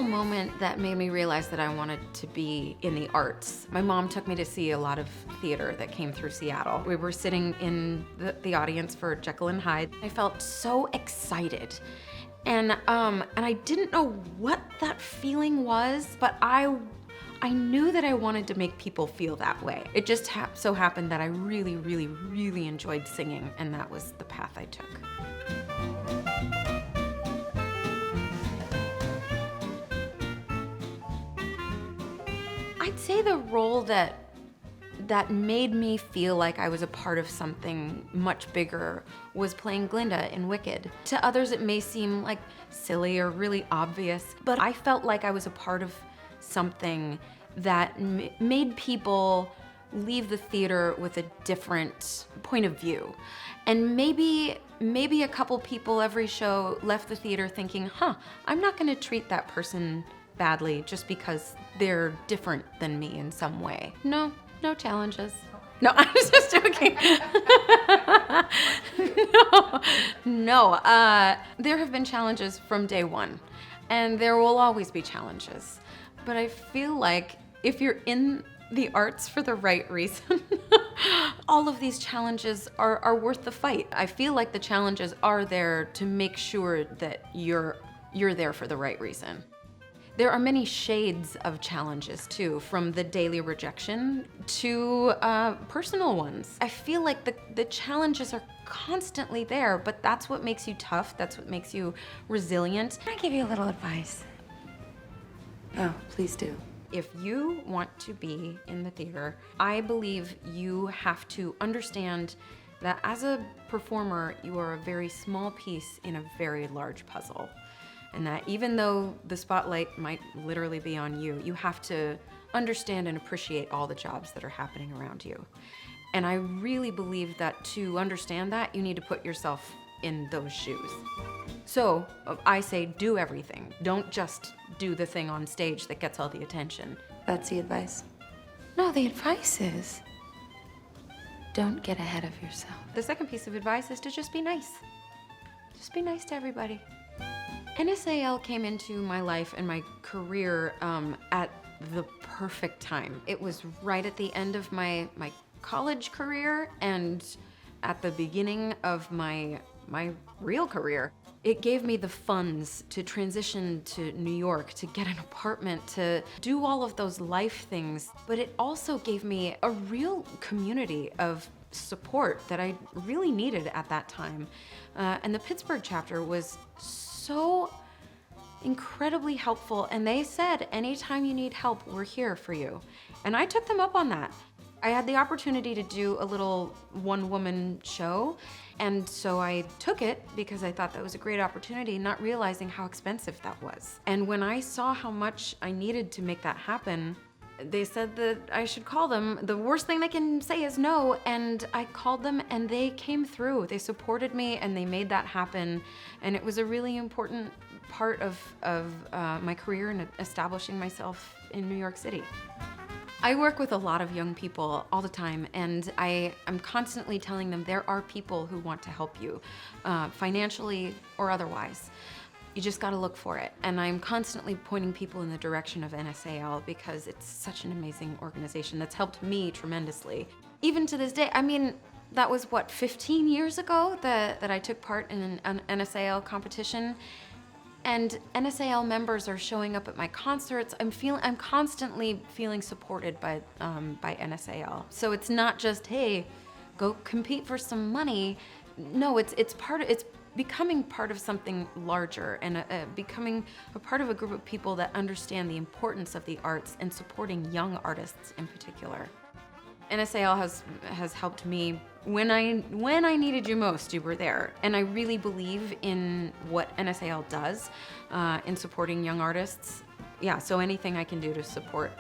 pivotal moment that made me realize that I wanted to be in the arts. My mom took me to see a lot of theater that came through Seattle. We were sitting in the audience for Jekyll and Hyde. I felt so excited. And I didn't know what that feeling was, but I knew that I wanted to make people feel that way. It just so happened that I really, really, really enjoyed singing, and that was the path I took. I'd say the role that made me feel like I was a part of something much bigger was playing Glinda in Wicked. To others it may seem like silly or really obvious, but I felt like I was a part of something that made people leave the theater with a different point of view. And maybe a couple people every show left the theater thinking, I'm not gonna treat that person badly just because they're different than me in some way. No challenges. No, I was just joking. No. There have been challenges from day one, and there will always be challenges. But I feel like if you're in the arts for the right reason, all of these challenges are worth the fight. I feel like the challenges are there to make sure that you're there for the right reason. There are many shades of challenges too, from the daily rejection to personal ones. I feel like the challenges are constantly there, but that's what makes you tough, that's what makes you resilient. Can I give you a little advice? Oh, please do. If you want to be in the theater, I believe you have to understand that as a performer, you are a very small piece in a very large puzzle. And that even though the spotlight might literally be on you, you have to understand and appreciate all the jobs that are happening around you. And I really believe that to understand that, you need to put yourself in those shoes. So I say do everything. Don't just do the thing on stage that gets all the attention. That's the advice? No, the advice is don't get ahead of yourself. The second piece of advice is to just be nice. Just be nice to everybody. NSAL came into my life and my career at the perfect time. It was right at the end of my college career and at the beginning of my real career. It gave me the funds to transition to New York, to get an apartment, to do all of those life things. But it also gave me a real community of support that I really needed at that time. And the Pittsburgh chapter was so incredibly helpful, and they said, anytime you need help, we're here for you. And I took them up on that. I had the opportunity to do a little one-woman show, and so I took it because I thought that was a great opportunity, not realizing how expensive that was. And when I saw how much I needed to make that happen, they said that I should call them. The worst thing they can say is no, and I called them and they came through. They supported me and they made that happen, and it was a really important part of my career and establishing myself in New York City. I work with a lot of young people all the time, and I'm constantly telling them there are people who want to help you, financially or otherwise. You just gotta look for it. And I'm constantly pointing people in the direction of NSAL because it's such an amazing organization that's helped me tremendously. Even to this day, I mean, that was what, 15 years ago that I took part in an NSAL competition? And NSAL members are showing up at my concerts. I'm constantly feeling supported by NSAL. So it's not just, hey, go compete for some money. No, it's becoming part of something larger and becoming a part of a group of people that understand the importance of the arts and supporting young artists in particular. NSAL has helped me when I needed you most. You were there, and I really believe in what NSAL does in supporting young artists. Yeah, so anything I can do to support.